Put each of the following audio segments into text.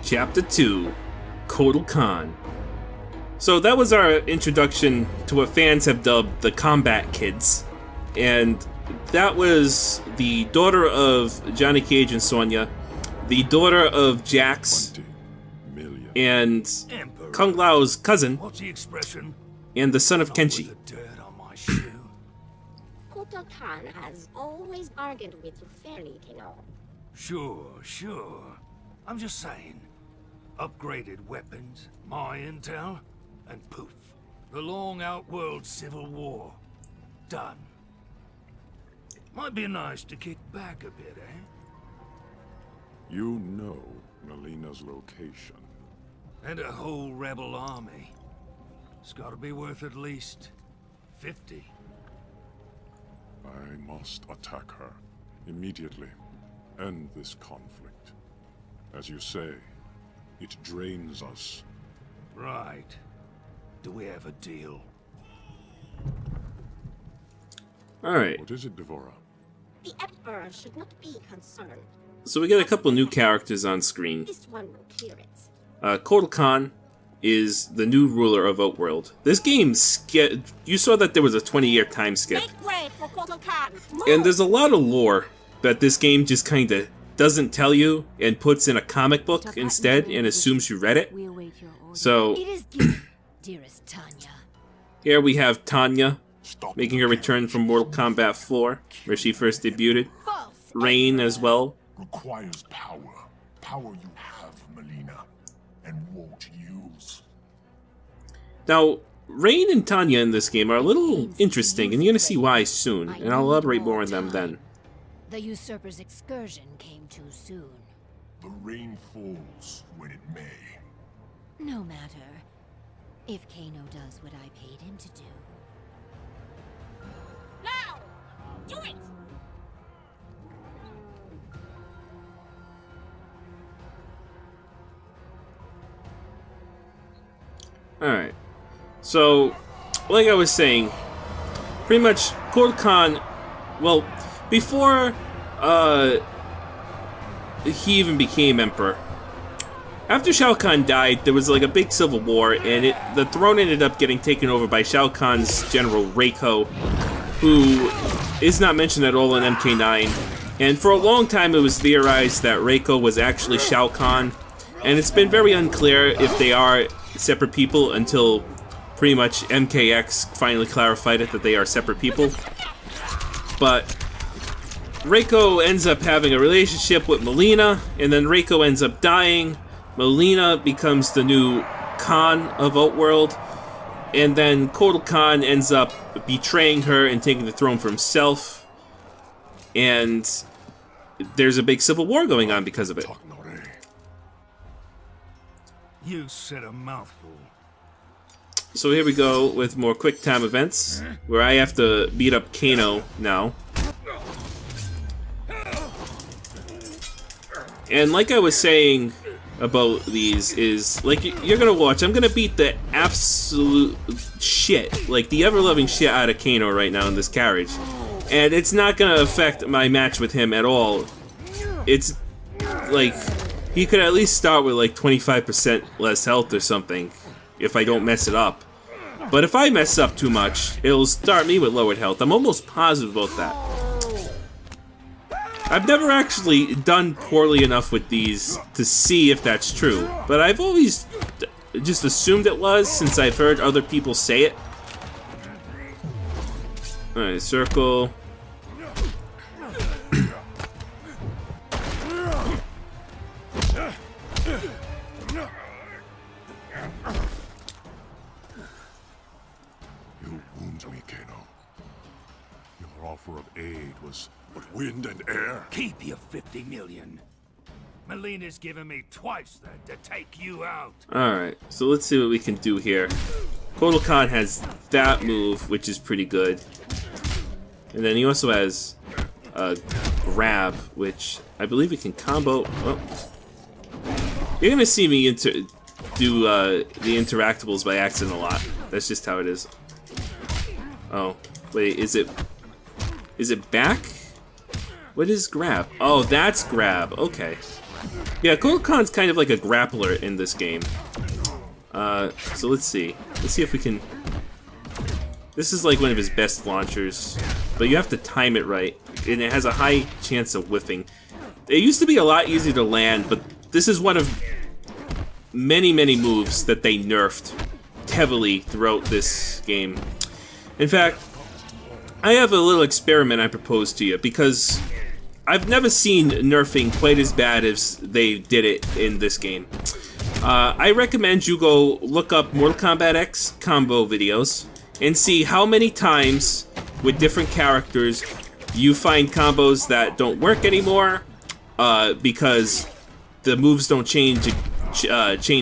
Chapter 2, Kotal Kahn. So that was our introduction to what fans have dubbed the Combat Kids. And that was the daughter of Johnny Cage and Sonya, the daughter of Jax, and Kung Lao's cousin, and the son of Kenshi. Kotal Kahn has always bargained with you fairly, you know. Sure. I'm just saying. Upgraded weapons, my intel, and poof. The long outworld civil war. Done. Might be nice to kick back a bit, eh? You know Melina's location. And a whole rebel army. It's gotta be worth at least 50. I must attack her immediately. End this conflict. As you say, it drains us. Right. Do we have a deal? Alright, What is it, Devora? The Emperor should not be concerned. so we get a couple new characters on screen. This one will clear it. Kotal Kahn is the new ruler of Outworld. This game, you saw that there was a 20-year time skip. Make way for Kotal Kahn! And there's a lot of lore that this game just kinda doesn't tell you and puts in a comic book instead and assumes you read it. We await your order. So, It is given, dearest Tanya. here we have Tanya making her return from Mortal Kombat 4, where she first debuted. False. Rain as well. Requires power. Power you have, Melina, and won't use. Now, Rain and Tanya in this game are a little interesting, and you're gonna see why soon, and I'll elaborate more on them then. The usurper's excursion came too soon. The rain falls when it may. No matter. If Kano does what I paid him to do. Now! Do it! Alright. So, like I was saying, pretty much Kotal Kahn, well, before he even became Emperor, after Shao Kahn died, there was like a big civil war, and the throne ended up getting taken over by Shao Kahn's general Reiko, who is not mentioned at all in MK9. And for a long time it was theorized that Reiko was actually Shao Kahn, and it's been very unclear if they are separate people until pretty much MKX finally clarified it that they are separate people. But Reiko ends up having a relationship with Melina, and then Reiko ends up dying. Melina becomes the new Kahn of Outworld, and then Kotal Kahn ends up betraying her and taking the throne for himself, and there's a big civil war going on because of it. You said a mouthful. So here we go with more quick time events, where I have to beat up Kano now. And like I was saying about these is, like, you're gonna watch, I'm gonna beat the absolute shit, like the ever-loving shit out of Kano right now in this carriage. And it's not gonna affect my match with him at all. It's, like, he could at least start with like 25% less health or something, if I don't mess it up. But if I mess up too much, it'll start me with lowered health. I'm almost positive about that. I've never actually done poorly enough with these to see if that's true, but I've always just assumed it was since I've heard other people say it. Alright, circle. You wound me, Kano. Your offer of aid was but wind and air. Keep your 50 million. Melina's given me twice that to take you out. Alright, so let's see what we can do here. Kotal Kahn has that move, which is pretty good. And then he also has a grab, which I believe he can combo. Oh. You're gonna see me do the interactables by accident a lot. That's just how it is. Oh, wait, is it back? What is grab? Oh, that's grab. Okay. Yeah, Kahn's kind of like a grappler in this game. So let's see. Let's see if we can... This is like one of his best launchers, but you have to time it right, and it has a high chance of whiffing. It used to be a lot easier to land, but this is one of many, many moves that they nerfed heavily throughout this game. In fact, I have a little experiment I propose to you, because I've never seen nerfing quite as bad as they did it in this game. I recommend you go look up Mortal Kombat X combo videos and see how many times with different characters you find combos that don't work anymore because the moves don't chain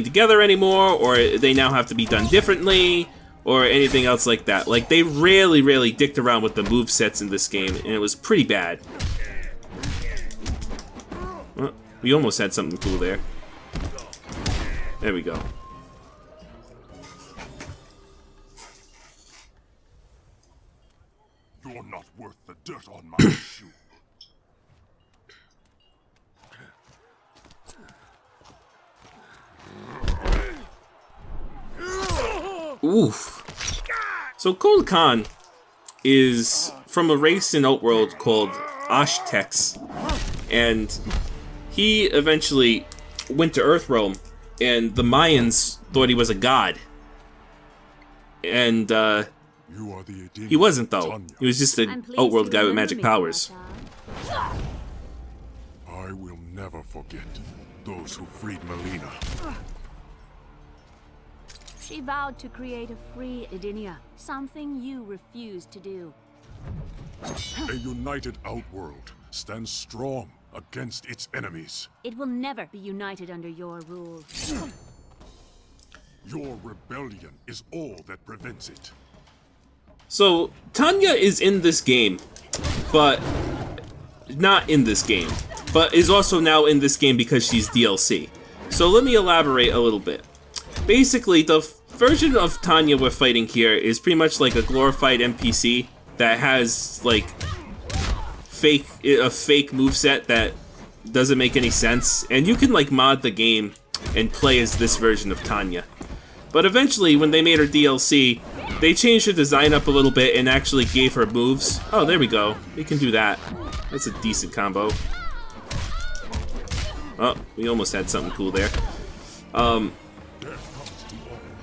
together anymore, or they now have to be done differently, or anything else like that. Like, they really dicked around with the move sets in this game, and it was pretty bad. Well, we almost had something cool there. There we go. You're not worth the dirt on my shoe. Oof. So Kahn is from a race in Outworld called Aztecs, and he eventually went to Earthrealm, and the Mayans thought he was a god. And he wasn't, though. He was just an Outworld guy with magic powers. I will never forget those who freed Melina. She vowed to create a free Edenia, something you refused to do. A united Outworld stands strong against its enemies. It will never be united under your rule. Your rebellion is all that prevents it. So, Tanya is in this game, but not in this game, but is also now in this game because she's DLC. So let me elaborate a little bit. Basically, the version of Tanya we're fighting here is pretty much like a glorified NPC that has, like, a fake moveset that doesn't make any sense, and you can, like, mod the game and play as this version of Tanya. But eventually, when they made her DLC, they changed her design up a little bit and actually gave her moves. Oh, there we go. We can do that. That's a decent combo. Oh, we almost had something cool there.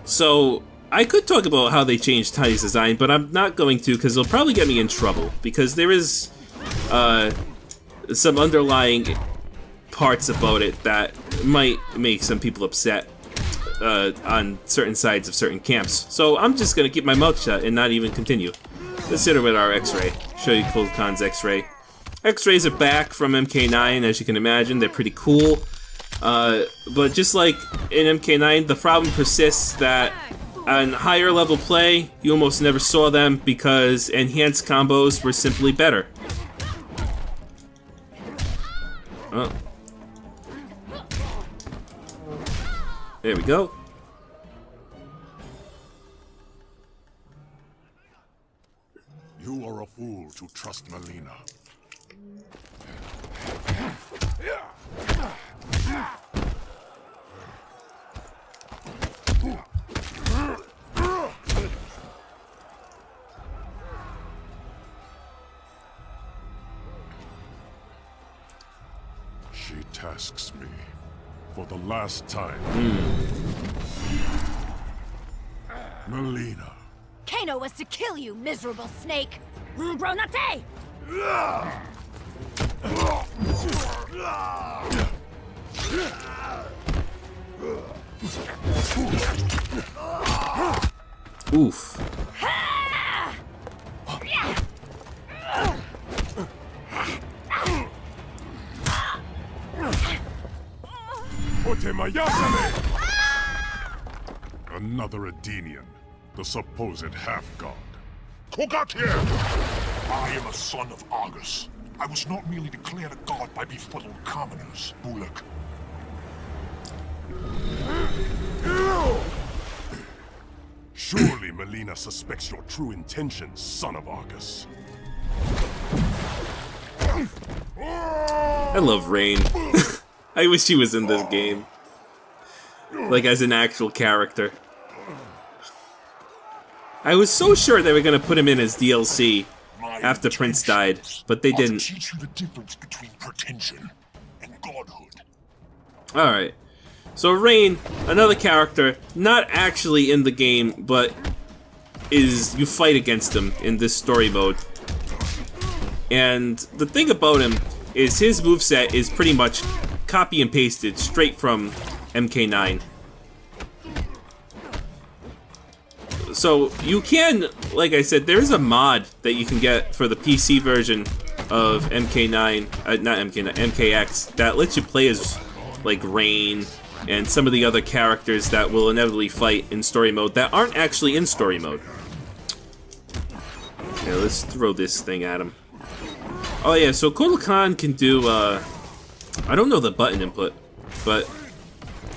So, I could talk about how they changed Tanya's design, but I'm not going to because it'll probably get me in trouble, because there is some underlying parts about it that might make some people upset on certain sides of certain camps. So I'm just going to keep my mouth shut and not even continue. Let's hit her with our X-Ray. Show you Kahn's X-Ray. X-Rays are back from MK9, as you can imagine. They're pretty cool. But just like in MK9, the problem persists that on higher level play, you almost never saw them because enhanced combos were simply better. Oh. There we go. You are a fool to trust Melina. She tasks me for the last time. Melina. Kano was to kill you, miserable snake! Bronate! Oof. Another Edenian, the supposed half-god. Kotal here! I am a son of Argus. I was not merely declared a god by befuddled commoners, Bullock. Surely Melina suspects your true intentions, son of Argus. I love Rain. I wish he was in this game. Like, as an actual character. I was so sure they were going to put him in as DLC after Prince died, but they didn't. Teach you the difference between pretension and godhood. Alright. So Rain, another character, not actually in the game, but you fight against him in this story mode. And the thing about him is his moveset is pretty much copy and pasted straight from MK9. So you can, like I said, there's a mod that you can get for the PC version of MK9, not MK9, MKX, that lets you play as, like, Rain and some of the other characters that will inevitably fight in story mode that aren't actually in story mode. Okay, let's throw this thing at him. Oh yeah, so Kotal Kahn can do, I don't know the button input, but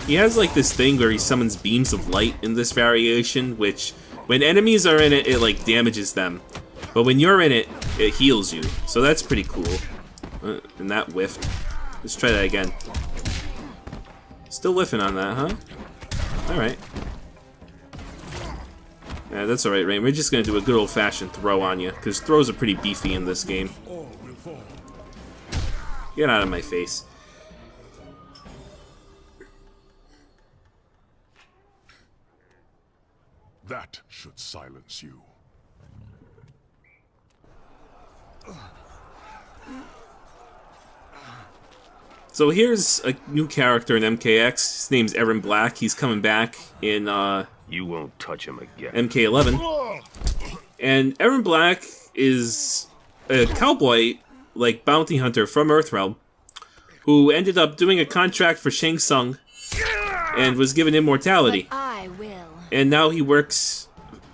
he has like this thing where he summons beams of light in this variation, which when enemies are in it, it like damages them. But when you're in it, it heals you. So that's pretty cool. And that whiffed. Let's try that again. Still whiffing on that, huh? Alright. Yeah, that's alright, Rain. We're just gonna do a good old-fashioned throw on you, because throws are pretty beefy in this game. Get out of my face. That should silence you. So here's a new character in MKX. His name's Aaron Black. He's coming back in You won't touch him again. MK11. And Aaron Black is a cowboy, like bounty hunter from Earthrealm, who ended up doing a contract for Shang Tsung and was given immortality. But I will. And now he works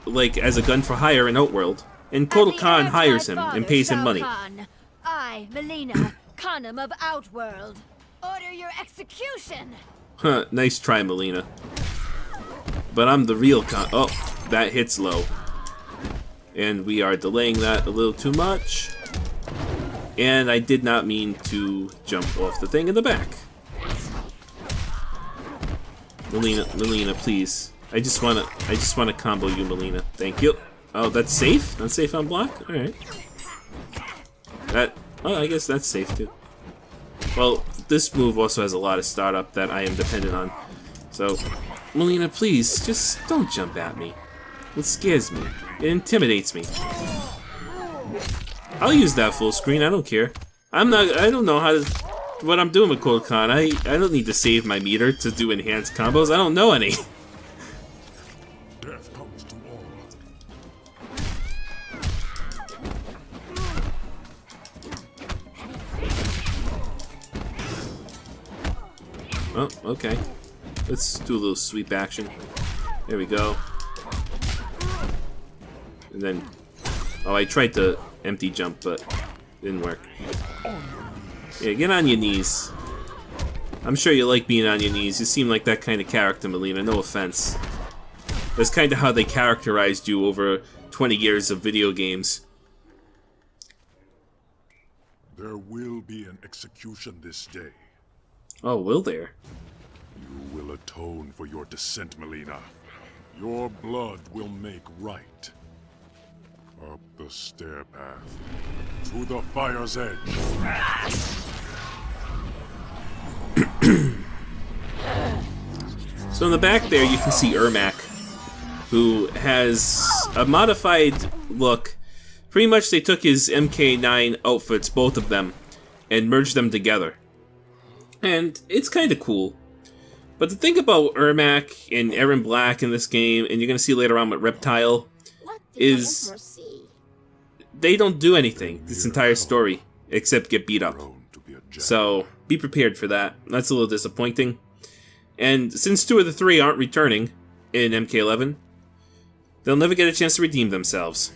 like as a gun for hire in Outworld. And Kotal Kahn hires him and pays him money. I, Melina, Khanum of Outworld, order your execution. Huh, nice try, Melina. But I'm the real Kahn. Oh, that hits low. And we are delaying that a little too much. And I did not mean to jump off the thing in the back. Melina, please. I just wanna combo you, Melina. Thank you. Oh, that's safe? That's safe on block? Alright. Oh, I guess that's safe too. Well, this move also has a lot of startup that I am dependent on. So, Melina, please, just don't jump at me. It scares me. It intimidates me. I'll use that full screen, I don't care. I don't know what I'm doing with Kotal Kahn. I don't need to save my meter to do enhanced combos. I don't know any. Death comes to all. Oh, okay. Let's do a little sweep action. There we go. And then... Oh, I tried to empty jump, but didn't work. Yeah, get on your knees. I'm sure you like being on your knees. You seem like that kind of character, Melina. No offense. That's kind of how they characterized you over 20 years of video games. There will be an execution this day. Oh, will there? You will atone for your descent, Melina. Your blood will make right. Up the stair path, to the fire's edge. So in the back there, you can see Ermac, who has a modified look. Pretty much they took his MK9 outfits, both of them, and merged them together. And it's kind of cool. But the thing about Ermac and Aaron Black in this game, and you're going to see later on with Reptile, is they don't do anything this entire story except get beat up. So be prepared for that. That's a little disappointing. And since 2 of the 3 aren't returning in MK11, they'll never get a chance to redeem themselves.